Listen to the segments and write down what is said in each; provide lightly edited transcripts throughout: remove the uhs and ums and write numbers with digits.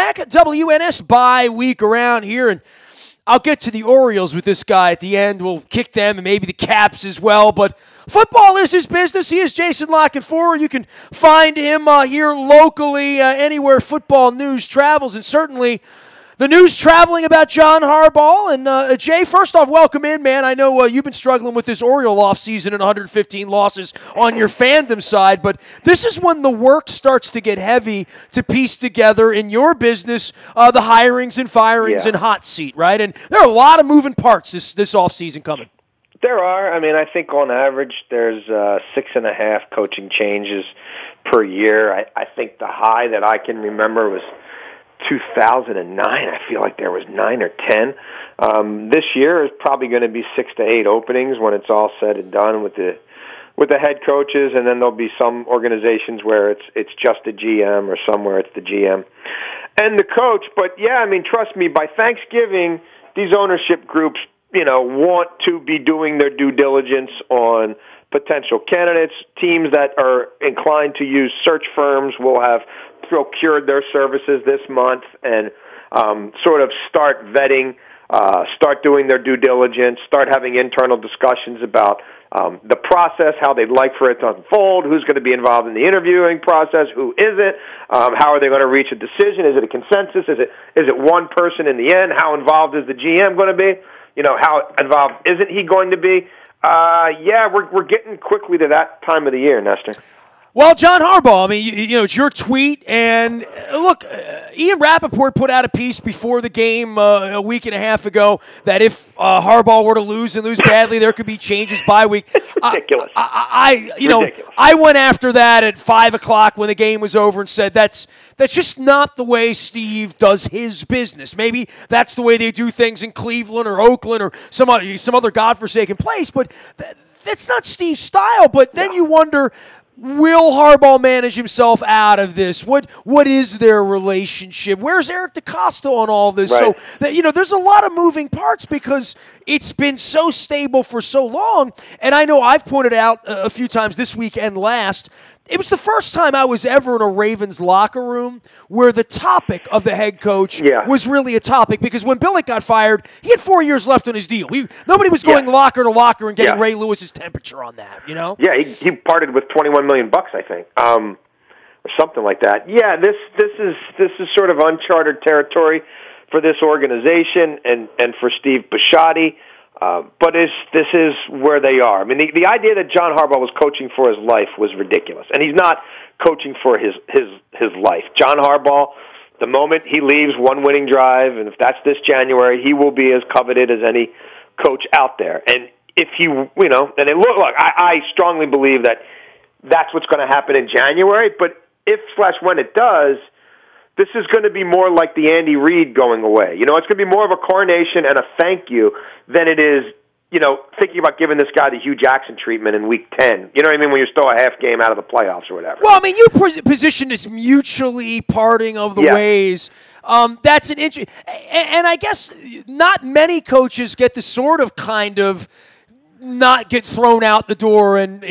Back at WNS bye week around here, and I'll get to the Orioles with this guy at the end. We'll kick them and maybe the Caps as well, but football is his business. He is Jason LaCanfora. You can find him here locally anywhere football news travels, and certainly the news traveling about John Harbaugh. And Jay, first off, welcome in, man. I know you've been struggling with this Oriole offseason and 115 losses on your fandom side, but this is when the work starts to get heavy to piece together in your business the hirings and firings and hot seat, right? And there are a lot of moving parts this offseason coming. There are. I mean, I think on average there's 6.5 coaching changes per year. I think the high that I can remember was 2009. I feel like there was 9 or 10. This year is probably going to be 6 to 8 openings when it's all said and done with the head coaches, and then there'll be some organizations where it's just a GM or somewhere it's the GM and the coach. But yeah, I mean, trust me, by Thanksgiving, these ownership groups, want to be doing their due diligence on potential candidates. Teams that are inclined to use search firms will have procured their services this month and sort of start vetting, start doing their due diligence, start having internal discussions about the process, how they'd like for it to unfold, who's going to be involved in the interviewing process, who isn't, how are they going to reach a decision, is it a consensus, is it one person in the end, how involved is the GM going to be, how involved isn't he going to be? We're getting quickly to that time of the year, Nestor. Well, John Harbaugh, I mean, it's your tweet, and look, Ian Rappaport put out a piece before the game a week and a half ago that if Harbaugh were to lose and lose badly, there could be changes by week. Ridiculous. I went after that at 5 o'clock when the game was over and said that's just not the way Steve does his business. Maybe that's the way they do things in Cleveland or Oakland or some other godforsaken place, but that's not Steve's style. But then you wonder, will Harbaugh manage himself out of this? What is their relationship? Where's Eric DeCosta on all this? Right. So there's a lot of moving parts because it's been so stable for so long. And I know I've pointed out a few times this week and last, it was the first time I was ever in a Ravens locker room where the topic of the head coach was really a topic, because when Billick got fired, he had 4 years left on his deal. Nobody was going locker to locker and getting Ray Lewis's temperature on that, Yeah, he parted with $21 million, I think, or something like that. Yeah, this is sort of uncharted territory for this organization and for Steve Bisciotti. But this is where they are. I mean, the idea that John Harbaugh was coaching for his life was ridiculous, and he's not coaching for his life. John Harbaugh, the moment he leaves one winning drive, and if that's this January, he will be as coveted as any coach out there. And if I strongly believe that that's what's going to happen in January. But if/when it does, this is going to be more like the Andy Reid going away. It's going to be more of a coronation and a thank you than it is, thinking about giving this guy the Hugh Jackson treatment in Week 10. You know what I mean? When you're still a half game out of the playoffs or whatever. Well, I mean, you positioned as mutually parting of the ways. That's an interesting, and I guess not many coaches get the sort of kind of not get thrown out the door and,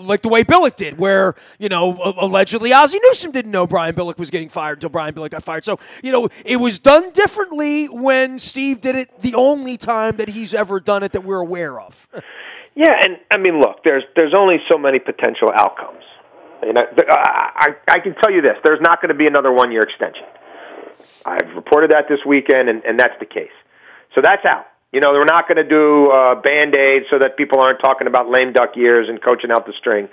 like the way Billick did, where, allegedly Ozzie Newsome didn't know Brian Billick was getting fired until Brian Billick got fired. So, it was done differently when Steve did it the only time that he's ever done it that we're aware of. Yeah, and, I mean, look, there's only so many potential outcomes. I can tell you this, there's not going to be another one-year extension. I've reported that this weekend, and that's the case. So that's out. We're not going to do Band-Aid so that people aren't talking about lame duck years and coaching out the string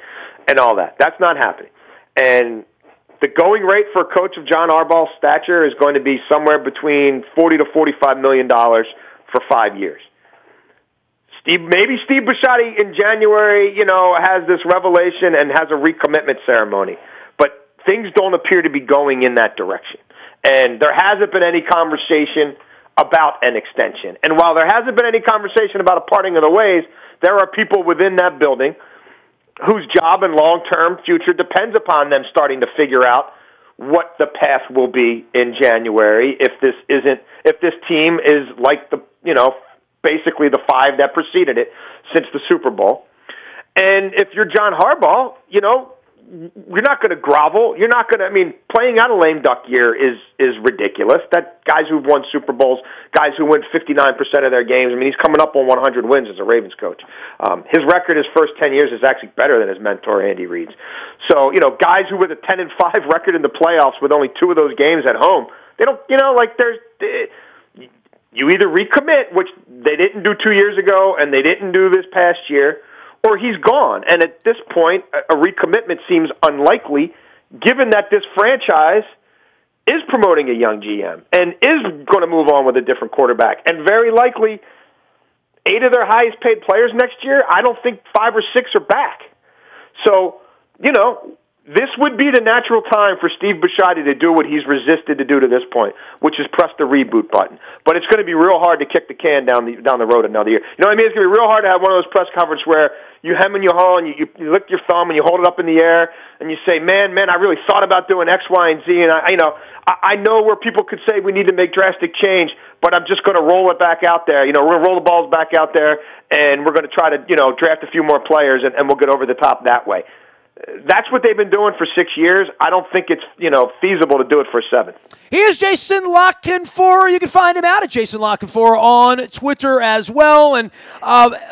and all that. That's not happening. And the going rate for a coach of John Harbaugh's stature is going to be somewhere between $40 to $45 million for 5 years. Maybe Steve Bisciotti in January, has this revelation and has a recommitment ceremony. But things don't appear to be going in that direction. And there hasn't been any conversation about an extension. And while there hasn't been any conversation about a parting of the ways, there are people within that building whose job and long-term future depends upon them starting to figure out what the path will be in January if this team is like basically the 5 that preceded it since the Super Bowl. And if you're John Harbaugh, you're not going to grovel. You're not going to. I mean, playing out a lame duck year is ridiculous. That guys who've won Super Bowls, guys who win 59% of their games. I mean, he's coming up on 100 wins as a Ravens coach. His record his first 10 years is actually better than his mentor Andy Reid's. So, guys who with a 10-5 record in the playoffs with only 2 of those games at home, they don't. You either recommit, which they didn't do 2 years ago, and they didn't do this past year, or he's gone. And at this point, a recommitment seems unlikely, given that this franchise is promoting a young GM and is going to move on with a different quarterback. And very likely, 8 of their highest paid players next year, I don't think 5 or 6 are back. So, this would be the natural time for Steve Bisciotti to do what he's resisted to do to this point, which is press the reboot button. But it's going to be real hard to kick the can down the road another year. You know what I mean? It's going to be real hard to have one of those press conferences where you hem and you haw and you lick your thumb and you hold it up in the air and you say, man, I really thought about doing X, Y, and Z. And I know where people could say we need to make drastic change, but I'm just going to roll it back out there. We're going to roll the balls back out there and we're going to try to, draft a few more players and we'll get over the top that way. That's what they've been doing for 6 years. I don't think it's, feasible to do it for 7. Here's Jason LaCanfora. You can find him out at Jason LaCanfora on Twitter as well. And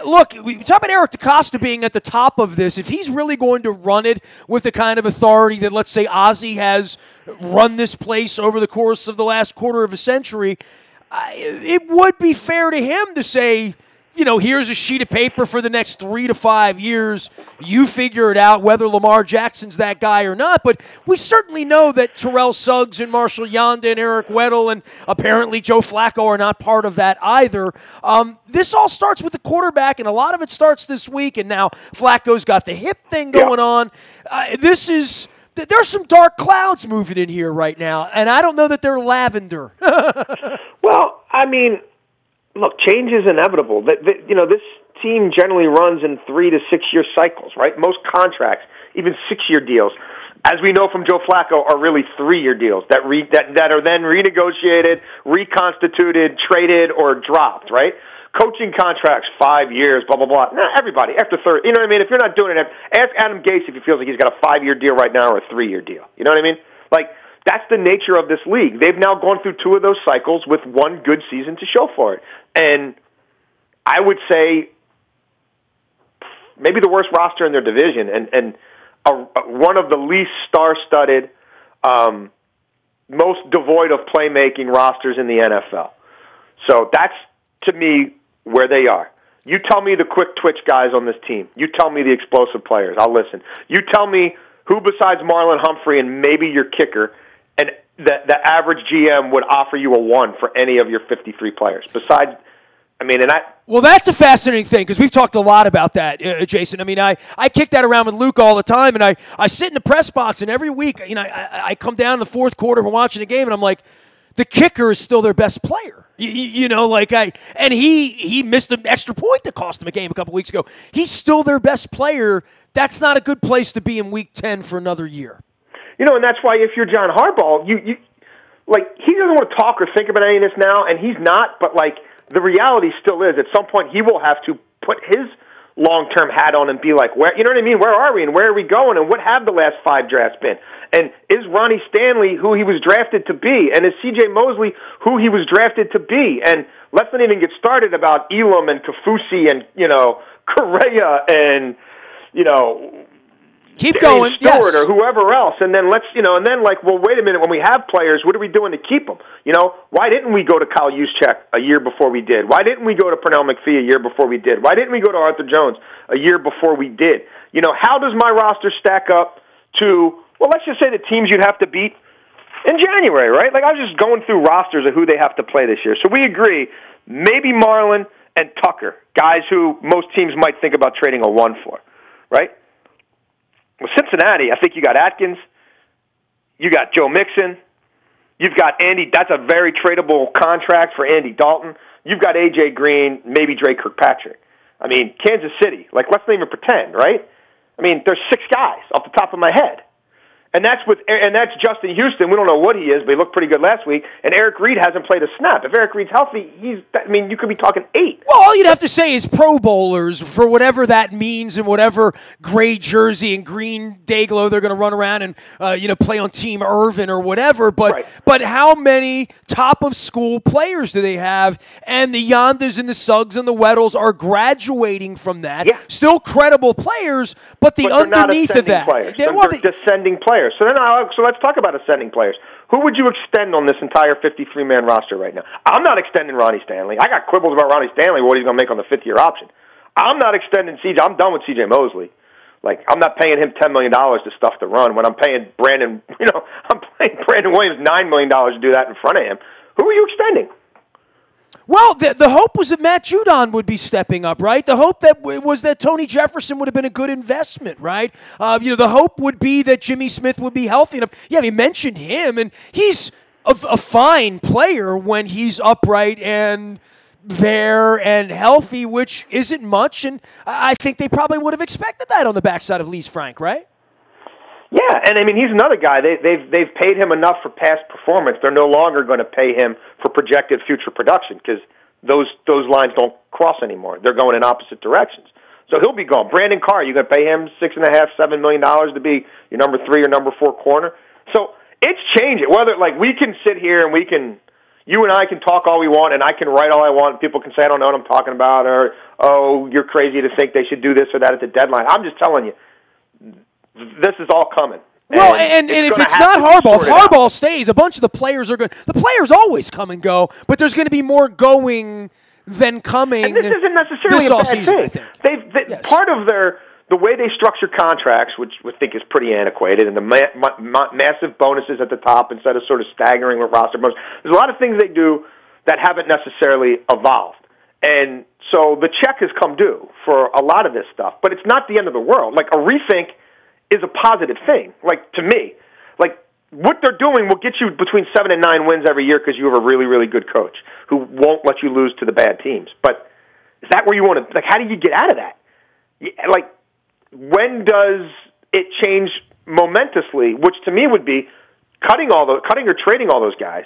look, we talk about Eric DeCosta being at the top of this. If he's really going to run it with the kind of authority that, let's say, Ozzie has run this place over the course of the last quarter of a century, it would be fair to him to say, here's a sheet of paper for the next 3 to 5 years. You figure it out whether Lamar Jackson's that guy or not. But we certainly know that Terrell Suggs and Marshall Yanda and Eric Weddle and apparently Joe Flacco are not part of that either. This all starts with the quarterback, and a lot of it starts this week. And now Flacco's got the hip thing going on. There's some dark clouds moving in here right now, and I don't know that they're lavender. Well, I mean, look, change is inevitable. This team generally runs in 3 to 6 year cycles, right? Most contracts, even 6-year deals, as we know from Joe Flacco, are really 3-year deals that are then renegotiated, reconstituted, traded, or dropped, right? Coaching contracts, 5 years, blah, blah, blah. Not everybody, after 30. You know what I mean? If you're not doing it, ask Adam Gase if he feels like he's got a 5-year deal right now or a 3-year deal. You know what I mean? That's the nature of this league. They've now gone through 2 of those cycles with 1 good season to show for it. And I would say maybe the worst roster in their division and one of the least star-studded, most devoid of playmaking rosters in the NFL. So that's, to me, where they are. You tell me the quick twitch guys on this team. You tell me the explosive players. I'll listen. You tell me who besides Marlon Humphrey and maybe your kicker and the average GM would offer you a 1 for any of your 53 players. Besides, Well, that's a fascinating thing because we've talked a lot about that, Jason. I kick that around with Luke all the time, and I sit in the press box, and every week, I come down in the fourth quarter, we're watching the game, and I'm like, the kicker is still their best player. And he missed an extra point that cost him a game a couple weeks ago. He's still their best player. That's not a good place to be in Week 10 for another year. And that's why if you're John Harbaugh, he doesn't want to talk or think about any of this now, and he's not, but the reality still is at some point he will have to put his long-term hat on and be like, where, you know what I mean? Where are we and where are we going and what have the last 5 drafts been? And is Ronnie Stanley who he was drafted to be? And is C.J. Mosley who he was drafted to be? And let's not even get started about Elam and Kafusi and, Correa and, keep Darius going, Stewart yes. or whoever else, and then well, wait a minute, when we have players, what are we doing to keep them? Why didn't we go to Kyle Juszczyk a year before we did? Why didn't we go to Pernell McPhee a year before we did? Why didn't we go to Arthur Jones a year before we did? How does my roster stack up to, well, let's just say the teams you'd have to beat in January, right? I was just going through rosters of who they have to play this year. So we agree, maybe Marlon and Tucker, guys who most teams might think about trading a 1 for, right? Well, Cincinnati, I think you got Atkins, you got Joe Mixon, you've got Andy. That's a very tradable contract for Andy Dalton. You've got A.J. Green, maybe Dre Kirkpatrick. Kansas City, let's not even pretend, right? There's 6 guys off the top of my head. And that's Justin Houston. We don't know what he is, but he looked pretty good last week. And Eric Reed hasn't played a snap. If Eric Reed's healthy, you could be talking 8. Well, all you'd have to say is Pro Bowlers for whatever that means and whatever gray jersey and green day glow they're going to run around and play on Team Irvin or whatever. But how many top of school players do they have? And the Yondas and the Suggs and the Weddles are graduating from that. Yeah. Still credible players, but underneath of that, they're descending players. So let's talk about ascending players. Who would you extend on this entire 53-man roster right now? I'm not extending Ronnie Stanley. I got quibbles about Ronnie Stanley, what he's going to make on the 5th-year option. I'm not extending CJ. I'm done with CJ Mosley. Like, I'm not paying him $10 million to stuff the run when I'm paying Brandon Williams $9 million to do that in front of him. Who are you extending? Well, the hope was that Matt Judon would be stepping up, right? The hope was that Tony Jefferson would have been a good investment, right? The hope would be that Jimmy Smith would be healthy enough. Yeah, he mentioned him, and he's a fine player when he's upright and there and healthy, which isn't much, and I think they probably would have expected that on the backside of Lee's Frank, right? Yeah, and I mean, he's another guy. They've paid him enough for past performance. They're no longer going to pay him for projected future production because those lines don't cross anymore. They're going in opposite directions. So he'll be gone. Brandon Carr, you going to pay him $6.5–7 million to be your number 3 or number 4 corner? So it's changing. Whether we can sit here and you and I can talk all we want, and I can write all I want. People can say I don't know what I'm talking about, or you're crazy to think they should do this or that at the deadline. I'm just telling you. This is all coming. Well, and if it's not Harbaugh, if Harbaugh stays, a bunch of the players are going. The players always come and go, but there's going to be more going than coming. And this isn't necessarily a bad thing. I think. Yes. Part of the way they structure contracts, which we think is pretty antiquated, and the massive bonuses at the top instead of sort of staggering with roster bonus. There's a lot of things they do that haven't necessarily evolved, and so the check has come due for a lot of this stuff. But it's not the end of the world. Like a rethink is a positive thing, to me. What they're doing will get you between 7 and 9 wins every year because you have a really, really good coach who won't let you lose to the bad teams. But is that where you want to, how do you get out of that? When does it change momentously, which to me would be cutting or trading all those guys,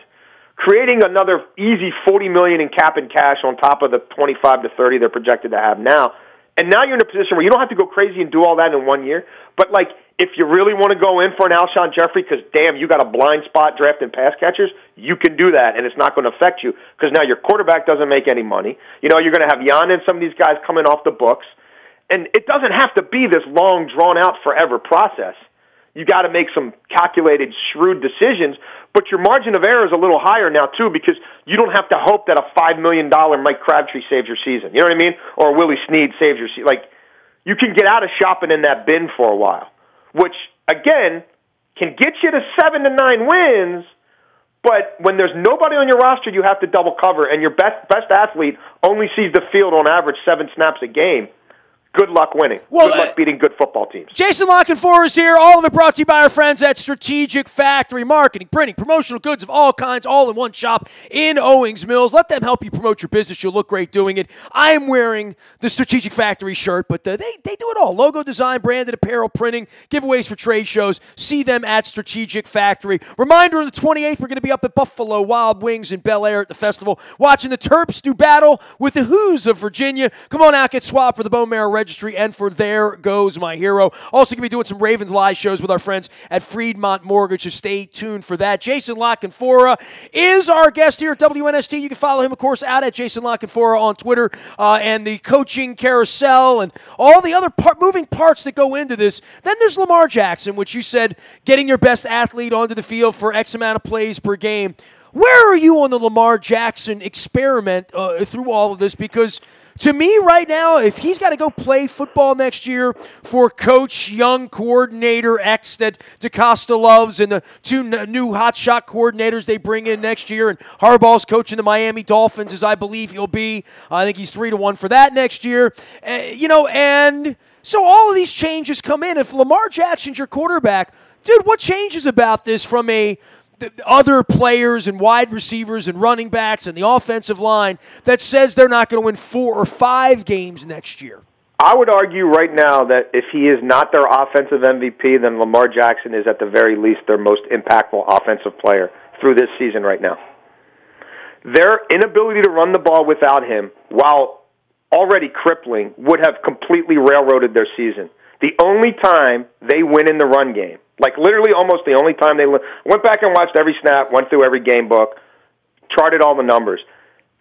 creating another easy $40 million in cap and cash on top of the 25 to 30 they're projected to have now. And now you're in a position where you don't have to go crazy and do all that in 1 year. But, if you really want to go in for an Alshon Jeffrey because, damn, you got a blind spot drafting pass catchers, you can do that, and it's not going to affect you because now your quarterback doesn't make any money. You're going to have Jan and some of these guys coming off the books. And it doesn't have to be this long, drawn-out, forever process. You got to make some calculated, shrewd decisions, but your margin of error is a little higher now, too, because you don't have to hope that a $5 million Mike Crabtree saves your season. You know what I mean? Or Willie Snead saves your season. You can get out of shopping in that bin for a while, which, again, can get you to 7 to 9 wins, but when there's nobody on your roster you have to double cover and your best athlete only sees the field on average 7 snaps a game, good luck winning. Good luck beating good football teams. Jason LaCanfora is here. All of it brought to you by our friends at Strategic Factory. Marketing, printing, promotional goods of all kinds, all in one shop in Owings Mills. Let them help you promote your business. You'll look great doing it. I am wearing the Strategic Factory shirt, but they do it all. Logo design, branded apparel, printing, giveaways for trade shows. See them at Strategic Factory. Reminder, on the 28th, we're going to be up at Buffalo Wild Wings in Bel Air at the festival, watching the Terps do battle with the Who's of Virginia. Come on out, get swabbed for the Bone Marrow Registry and for There Goes My Hero. Also going to be doing some Ravens live shows with our friends at Freedmont Mortgage, so stay tuned for that. Jason LaCanfora is our guest here at WNST. You can follow him, of course, out at Jason LaCanfora on Twitter and the coaching carousel and all the other moving parts that go into this. Then there's Lamar Jackson, which you said getting your best athlete onto the field for X amount of plays per game. Where are you on the Lamar Jackson experiment through all of this? Because to me right now, if he's got to go play football next year for Coach Young Coordinator X that DeCosta loves and the 2 new hotshot coordinators they bring in next year, and Harbaugh's coaching the Miami Dolphins, as I believe he'll be. I think he's 3-1 for that next year. And so all of these changes come in. If Lamar Jackson's your quarterback, dude, what changes about this from the other players and wide receivers and running backs and the offensive line that says they're not going to win 4 or 5 games next year? I would argue right now that if he is not their offensive MVP, then Lamar Jackson is at the very least their most impactful offensive player through this season right now. Their inability to run the ball without him, while already crippling, would have completely railroaded their season. The only time they win in the run game, like literally almost the only time they went back and watched every snap, went through every game book, charted all the numbers.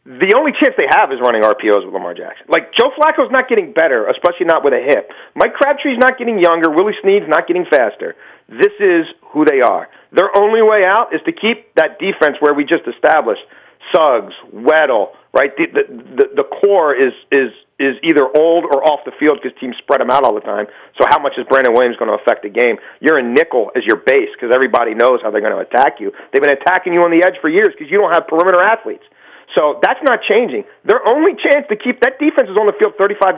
The only chance they have is running RPOs with Lamar Jackson. Like, Joe Flacco's not getting better, especially not with a hip. Mike Crabtree's not getting younger. Willie Snead's not getting faster. This is who they are. Their only way out is to keep that defense where we just established. Suggs, Weddle, right? The core is either old or off the field because teams spread them out all the time. So how much is Brandon Williams going to affect the game? You're in nickel as your base because everybody knows how they're going to attack you. They've been attacking you on the edge for years because you don't have perimeter athletes. So that's not changing. Their only chance to keep that defense is on the field 35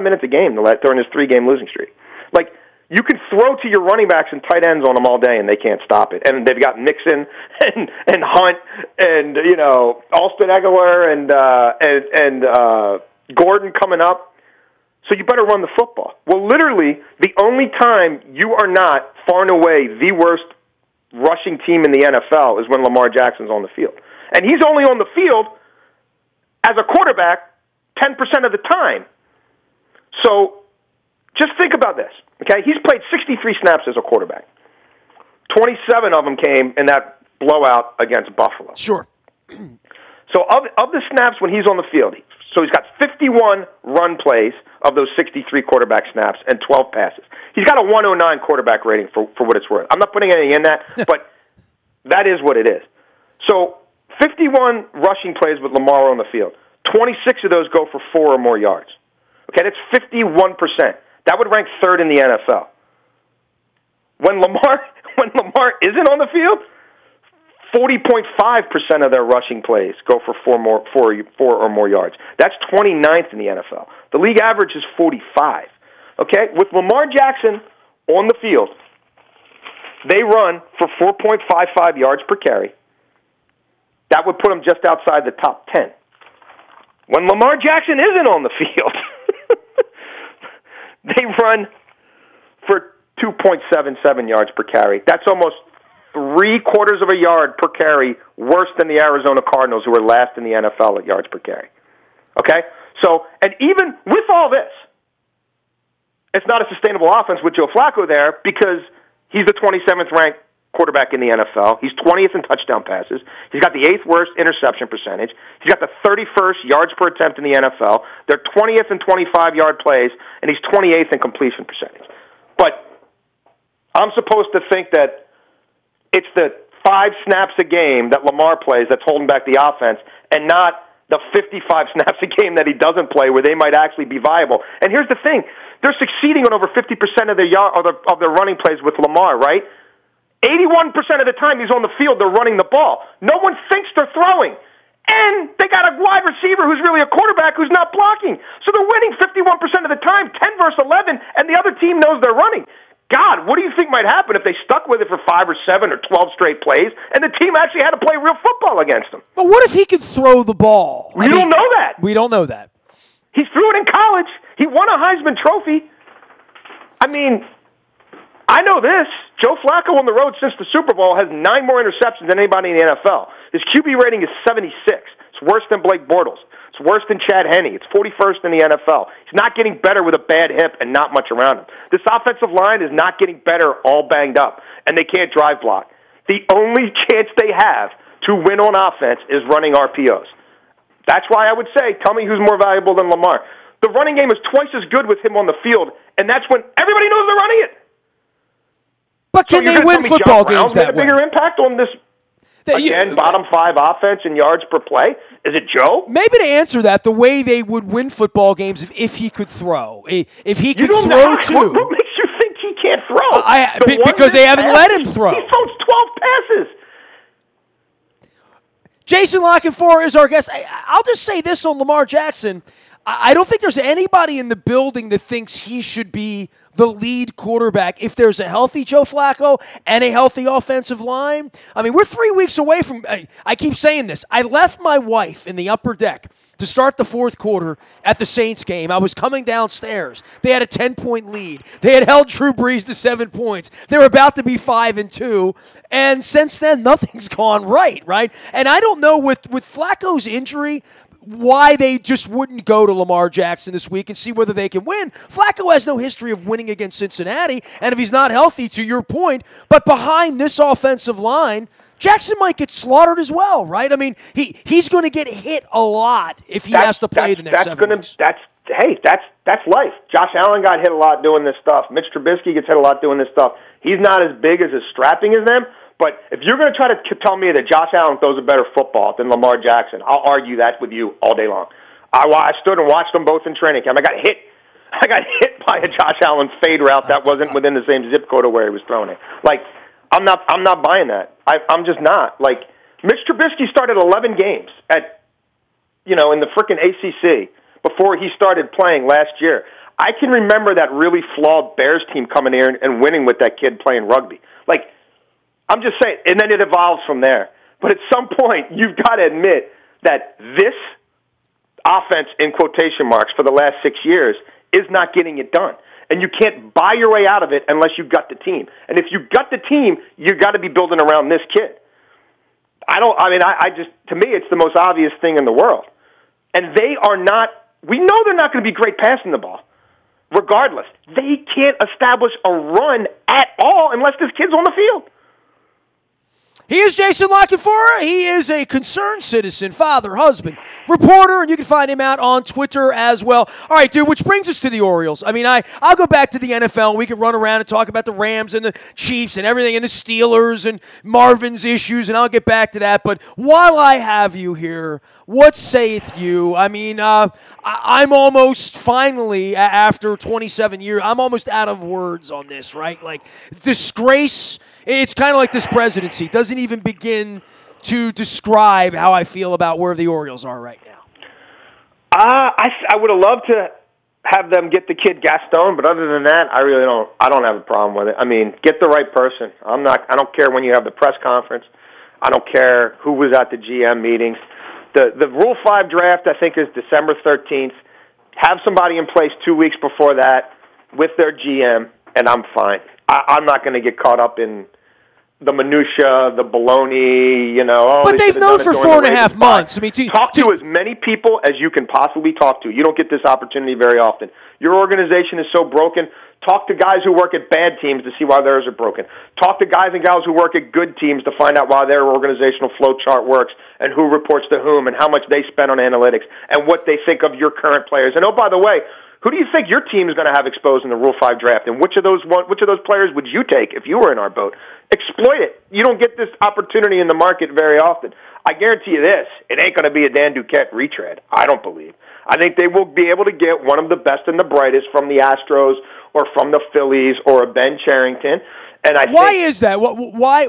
minutes a game during this 3-game losing streak. Like, you can throw to your running backs and tight ends on them all day, and they can't stop it. And they've got Mixon and Hunt and Alston Eckler and Gordon coming up. So you better run the football. Well, literally, the only time you are not far and away the worst rushing team in the NFL is when Lamar Jackson's on the field. And he's only on the field as a quarterback 10% of the time. So just think about this, okay? He's played 63 snaps as a quarterback. 27 of them came in that blowout against Buffalo. Sure. So of the snaps when he's on the field, so he's got 51 run plays of those 63 quarterback snaps and 12 passes. He's got a 109 quarterback rating for what it's worth. I'm not putting anything in that, but that is what it is. So 51 rushing plays with Lamar on the field. 26 of those go for 4 or more yards. Okay, that's 51%. That would rank third in the NFL. When Lamar isn't on the field, 40.5% of their rushing plays go for 4 or more yards. That's 29th in the NFL. The league average is 45. Okay, with Lamar Jackson on the field, they run for 4.55 yards per carry. That would put them just outside the top 10. When Lamar Jackson isn't on the field, they run for 2.77 yards per carry. That's almost 3/4 of a yard per carry worse than the Arizona Cardinals, who are last in the NFL at yards per carry. Okay? So, and even with all this, it's not a sustainable offense with Joe Flacco there because he's the 27th ranked quarterback in the NFL. He's 20th in touchdown passes. He's got the 8th worst interception percentage. He's got the 31st yards per attempt in the NFL. They're 20th in 25-yard plays, and he's 28th in completion percentage. But I'm supposed to think that it's the 5 snaps a game that Lamar plays that's holding back the offense and not the 55 snaps a game that he doesn't play where they might actually be viable. And here's the thing. They're succeeding on over 50% of their running plays with Lamar, right? 81% of the time he's on the field, they're running the ball. No one thinks they're throwing. And they got a wide receiver who's really a quarterback who's not blocking. So they're winning 51% of the time, 10 versus 11, and the other team knows they're running. God, what do you think might happen if they stuck with it for 5 or 7 or 12 straight plays and the team actually had to play real football against them? But what if he could throw the ball? We don't know that. We don't know that. He threw it in college. He won a Heisman Trophy. I mean, I know this. Joe Flacco on the road since the Super Bowl has 9 more interceptions than anybody in the NFL. His QB rating is 76. It's worse than Blake Bortles. It's worse than Chad Henne. It's 41st in the NFL. He's not getting better with a bad hip and not much around him. This offensive line is not getting better all banged up, and they can't drive block. The only chance they have to win on offense is running RPOs. That's why I would say, tell me who's more valuable than Lamar. The running game is twice as good with him on the field, and that's when everybody knows they're running it. But can they win football games that way? Made a bigger impact on this, again, bottom 5 offense in yards per play? Is it Joe? Maybe to answer that, the way they would win football games if he could throw. If he could throw, too. What makes you think he can't throw? Because they haven't let him throw. He throws 12 passes. Jason LaCanfora is our guest. I'll just say this on Lamar Jackson. I don't think there's anybody in the building that thinks he should be the lead quarterback if there's a healthy Joe Flacco and a healthy offensive line. I mean, we're 3 weeks away from – I keep saying this. I left my wife in the upper deck to start the fourth quarter at the Saints game. I was coming downstairs. They had a 10-point lead. They had held Drew Brees to 7 points. They were about to be 5-2. And since then, nothing's gone right? And I don't know with Flacco's injury – why they just wouldn't go to Lamar Jackson this week and see whether they can win. Flacco has no history of winning against Cincinnati, and if he's not healthy, to your point, but behind this offensive line, Jackson might get slaughtered as well, right? I mean, he's going to get hit a lot if he has to play the next 7 weeks. That's life. Josh Allen got hit a lot doing this stuff. Mitch Trubisky gets hit a lot doing this stuff. He's not as big as strapping as them. But if you're going to try to tell me that Josh Allen throws a better football than Lamar Jackson, I'll argue that with you all day long. I stood and watched them both in training camp. I got hit by a Josh Allen fade route that wasn't within the same zip code of where he was throwing it. Like, I'm not buying that. I'm just not. Like, Mitch Trubisky started 11 games in the frickin' ACC before he started playing last year. I can remember that really flawed Bears team coming here and winning with that kid playing rugby. Like, I'm just saying, and then it evolves from there. But at some point, you've got to admit that this offense, in quotation marks, for the last 6 years is not getting it done. And you can't buy your way out of it unless you've got the team. And if you've got the team, you've got to be building around this kid. To me, it's the most obvious thing in the world. And we know they're not going to be great passing the ball. Regardless, they can't establish a run at all unless this kid's on the field. He is Jason LaCanfora. He is a concerned citizen, father, husband, reporter, and you can find him out on Twitter as well. All right, dude, which brings us to the Orioles. I mean, I'll go back to the NFL. We can run around and talk about the Rams and the Chiefs and everything and the Steelers and Marvin's issues, and I'll get back to that. But while I have you here, what saith you? I mean, I'm almost finally, after 27 years, I'm almost out of words on this, right? Like, disgrace. It's kind of like this presidency. Doesn't even begin to describe how I feel about where the Orioles are right now. I would have loved to have them get the kid Gaston, but other than that, I don't have a problem with it. I mean, get the right person. I don't care when you have the press conference. I don't care who was at the GM meetings. The Rule 5 draft, I think, is December 13th. Have somebody in place 2 weeks before that with their GM, and I'm fine. I'm not going to get caught up in the minutia, the baloney, But they've known for 4.5 months. I mean, talk to as many people as you can possibly talk to. You don't get this opportunity very often. Your organization is so broken. Talk to guys who work at bad teams to see why theirs are broken. Talk to guys and gals who work at good teams to find out why their organizational flow chart works and who reports to whom and how much they spend on analytics and what they think of your current players. And, oh, by the way, who do you think your team is going to have exposed in the Rule 5 draft? And which of those players would you take if you were in our boat? Exploit it. You don't get this opportunity in the market very often. I guarantee you this, it ain't going to be a Dan Duquette retread, I don't believe. I think they will be able to get one of the best and the brightest from the Astros or from the Phillies or a Ben Cherington. And why is that? Why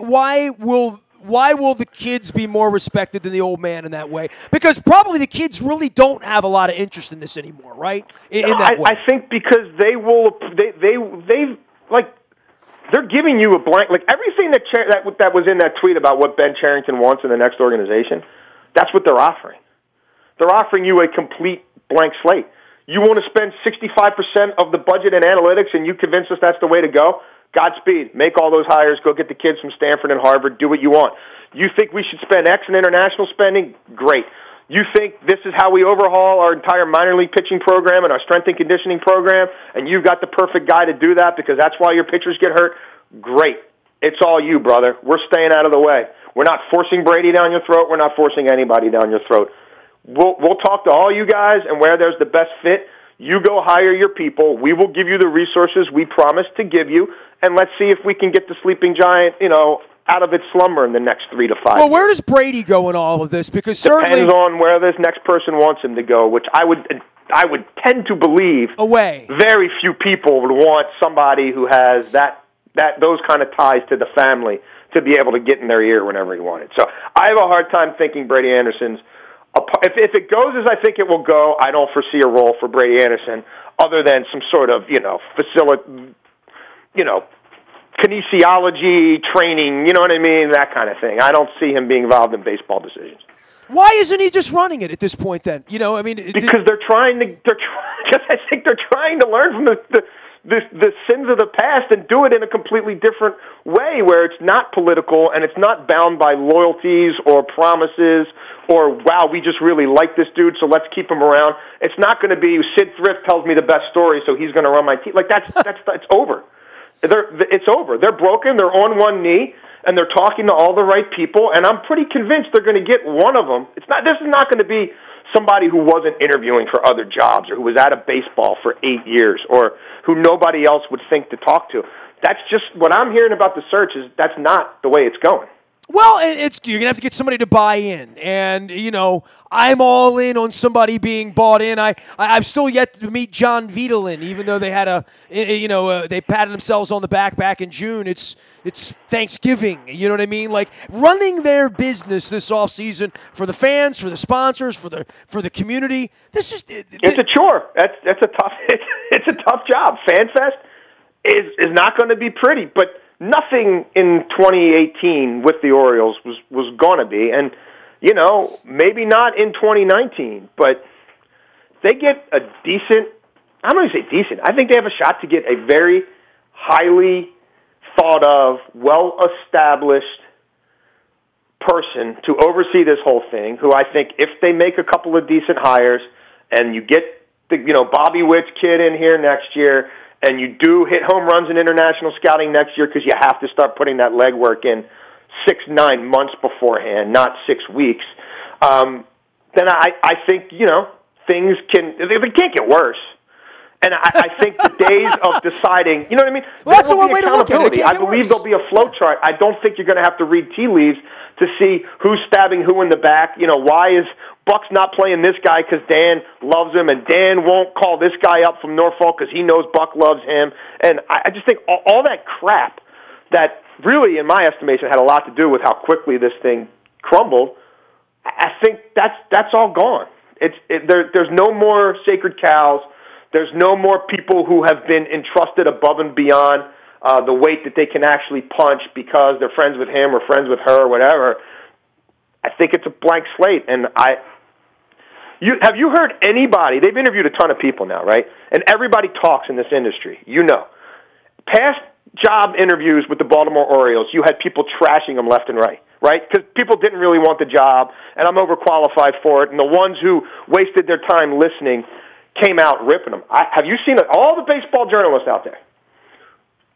will the kids be more respected than the old man in that way? Because probably the kids really don't have a lot of interest in this anymore, right? In that way. I think because they're giving you a blank, like everything that was in that tweet about what Ben Cherington wants in the next organization, that's what they're offering. They're offering you a complete blank slate. You want to spend 65% of the budget in analytics and you convince us that's the way to go? Godspeed. Make all those hires. Go get the kids from Stanford and Harvard. Do what you want. You think we should spend X in international spending? Great. You think this is how we overhaul our entire minor league pitching program and our strength and conditioning program, and you've got the perfect guy to do that because that's why your pitchers get hurt? Great. It's all you, brother. We're staying out of the way. We're not forcing Brady down your throat. We're not forcing anybody down your throat. We'll talk to all you guys, and where there's the best fit, you go hire your people. We will give you the resources we promised to give you, and let's see if we can get the sleeping giant, out of its slumber in the next 3 to 5 years. Well, where does Brady go in all of this? Because certainly depends on where this next person wants him to go, which I would tend to believe away. Very few people would want somebody who has those kind of ties to the family to be able to get in their ear whenever he wanted. So I have a hard time thinking Brady Anderson's If it goes as I think it will go, I don't foresee a role for Brady Anderson other than some sort of, kinesiology training, you know what I mean, that kind of thing. I don't see him being involved in baseball decisions. Why isn't he just running it at this point then? Because I think they're trying to learn from the sins of the past and do it in a completely different way where it's not political and it's not bound by loyalties or promises or, wow, we just really like this dude, so let's keep him around. It's not going to be Sid Thrift tells me the best story, so he's going to run my team. Like, it's over. It's over. They're broken. They're on one knee, and they're talking to all the right people, and I'm pretty convinced they're going to get one of them. This is not going to be somebody who wasn't interviewing for other jobs or who was out of baseball for 8 years or who nobody else would think to talk to. That's just what I'm hearing about the search is that's not the way it's going. Well, you're going to have to get somebody to buy in. And, I'm all in on somebody being bought in. I've still yet to meet John Vitelin, even though they had they patted themselves on the back in June. It's Thanksgiving, you know what I mean? Like, running their business this offseason for the fans, for the sponsors, for the community. It's a chore. It's a tough job. FanFest is not going to be pretty, but nothing in 2018 with the Orioles was going to be. And, maybe not in 2019, but they get a decent, I'm going to say decent, I think they have a shot to get a very highly thought of, well-established person to oversee this whole thing, who I think if they make a couple of decent hires and you get the, Bobby Witt's kid in here next year, and you do hit home runs in international scouting next year because you have to start putting that legwork in 6-9 months beforehand, not 6 weeks, then I think, things they can't get worse. And I think the days of deciding, you know what I mean? Well, that's the one way to look at it. I believe there'll be a flow chart. I don't think you're going to have to read tea leaves to see who's stabbing who in the back. Why is Buck's not playing this guy because Dan loves him, and Dan won't call this guy up from Norfolk because he knows Buck loves him. And I just think all that crap that really, in my estimation, had a lot to do with how quickly this thing crumbled, I think that's all gone. There's no more sacred cows. There's no more people who have been entrusted above and beyond the weight that they can actually punch because they're friends with him or friends with her or whatever. I think it's a blank slate. And have you heard anybody? They've interviewed a ton of people now, right? And everybody talks in this industry. Past job interviews with the Baltimore Orioles, you had people trashing them left and right? Because people didn't really want the job, and I'm overqualified for it. And the ones who wasted their time listening came out ripping them. Have you seen all the baseball journalists out there?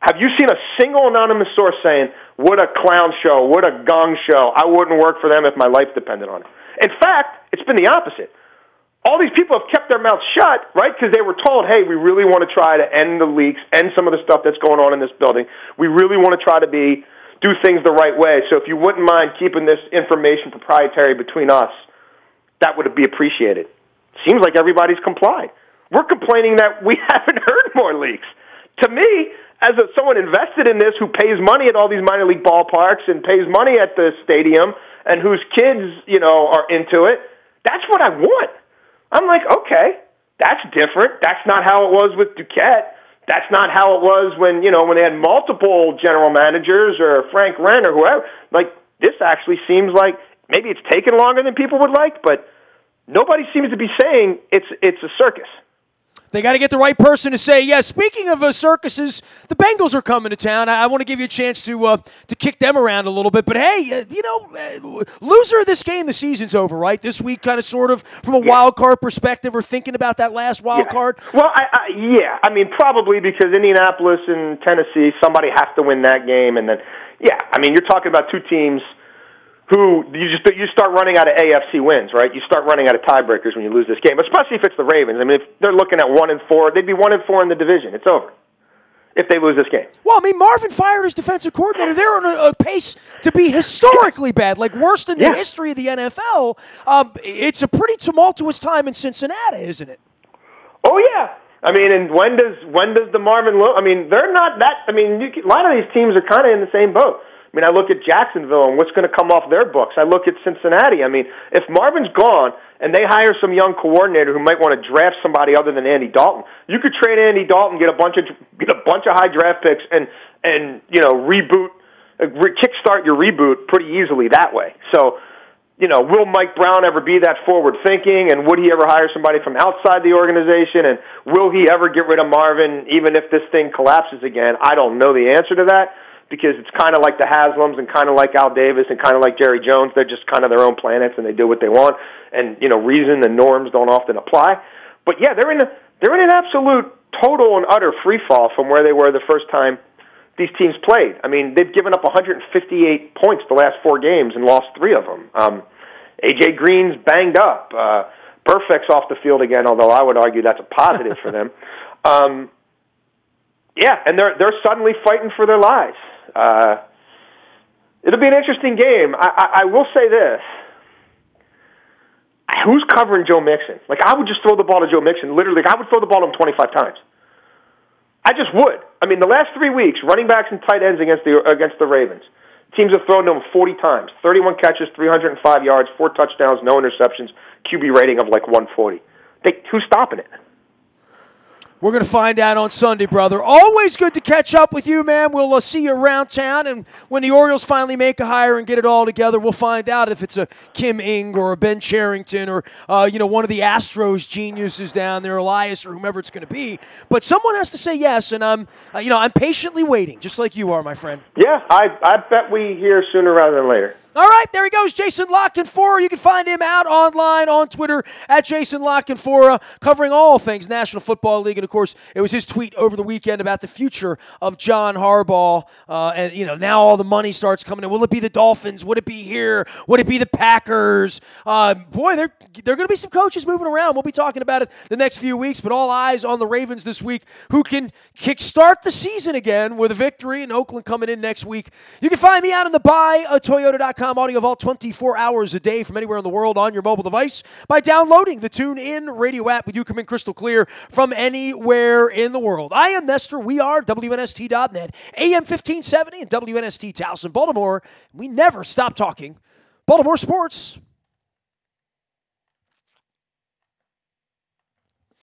Have you seen a single anonymous source saying, what a clown show, what a gong show, I wouldn't work for them if my life depended on it? In fact, it's been the opposite. All these people have kept their mouths shut, right, because they were told, hey, we really want to try to end the leaks, end some of the stuff that's going on in this building. We really want to try to do things the right way. So if you wouldn't mind keeping this information proprietary between us, that would be appreciated. Seems like everybody's complied. We're complaining that we haven't heard more leaks. To me, as someone invested in this who pays money at all these minor league ballparks and pays money at the stadium and whose kids, are into it, that's what I want. I'm like, okay, that's different. That's not how it was with Duquette. That's not how it was when they had multiple general managers or Frank Wren or whoever. Like, this actually seems like maybe it's taken longer than people would like, but nobody seems to be saying it's a circus. They got to get the right person to say, yeah, speaking of circuses, the Bengals are coming to town. I want to give you a chance to kick them around a little bit. But, hey, loser of this game, the season's over, right? This week kind of sort of from a wild card perspective or thinking about that last wild card? Well, I mean, probably because Indianapolis and Tennessee, somebody has to win that game. And then, you're talking about two teams who you start running out of AFC wins, right? You start running out of tiebreakers when you lose this game, especially if it's the Ravens. I mean, if they're looking at 1-4, they'd be 1-4 in the division. It's over if they lose this game. Well, I mean, Marvin fired his defensive coordinator. They're on a pace to be historically bad, like worse than the history of the NFL. It's a pretty tumultuous time in Cincinnati, isn't it? Oh, yeah. I mean, and when does the Marvin I mean, they're not that. I mean, a lot of these teams are kind of in the same boat. I mean, I look at Jacksonville and what's going to come off their books. I look at Cincinnati. I mean, if Marvin's gone and they hire some young coordinator who might want to draft somebody other than Andy Dalton, you could trade Andy Dalton, get a bunch of high draft picks, and kickstart your reboot pretty easily that way. So, will Mike Brown ever be that forward thinking, and would he ever hire somebody from outside the organization, and will he ever get rid of Marvin even if this thing collapses again? I don't know the answer to that, because it's kind of like the Haslams and kind of like Al Davis and kind of like Jerry Jones. They're just kind of their own planets and they do what they want, and reason and norms don't often apply. But yeah, they're in an absolute total and utter free fall from where they were the first time these teams played. I mean, they've given up 158 points the last 4 games and lost 3 of them. A.J. Green's banged up. Burfict's off the field again, although I would argue that's a positive for them. Yeah, and they're suddenly fighting for their lives. It'll be an interesting game. I will say this. Who's covering Joe Mixon? Like, I would just throw the ball to Joe Mixon. Literally, I would throw the ball to him 25 times. I just would. I mean, the last 3 weeks, running backs and tight ends against the Ravens, teams have thrown to him 40 times, 31 catches, 305 yards, 4 touchdowns, no interceptions, QB rating of like 140. Who's stopping it? We're going to find out on Sunday, brother. Always good to catch up with you, man. We'll see you around town, and when the Orioles finally make a hire and get it all together, we'll find out if it's a Kim Ng or a Ben Cherington or one of the Astros geniuses down there, Elias or whomever it's going to be. But someone has to say yes, and I'm patiently waiting, just like you are, my friend. Yeah, I bet we hear sooner rather than later. All right, there he goes, Jason LaCanfora. You can find him out online on Twitter at Jason LaCanfora, covering all things National Football League. And, of course, it was his tweet over the weekend about the future of John Harbaugh. And now all the money starts coming in. Will it be the Dolphins? Would it be here? Would it be the Packers? Boy, there are going to be some coaches moving around. We'll be talking about it the next few weeks, but all eyes on the Ravens this week, who can kickstart the season again with a victory, and Oakland coming in next week. You can find me out on the buyatoyota.com. Audio Vault 24 hours a day from anywhere in the world on your mobile device by downloading the TuneIn radio app. We do come in crystal clear from anywhere in the world. I am Nestor. We are WNST.net, AM 1570 and WNST Towson, Baltimore. We never stop talking Baltimore sports.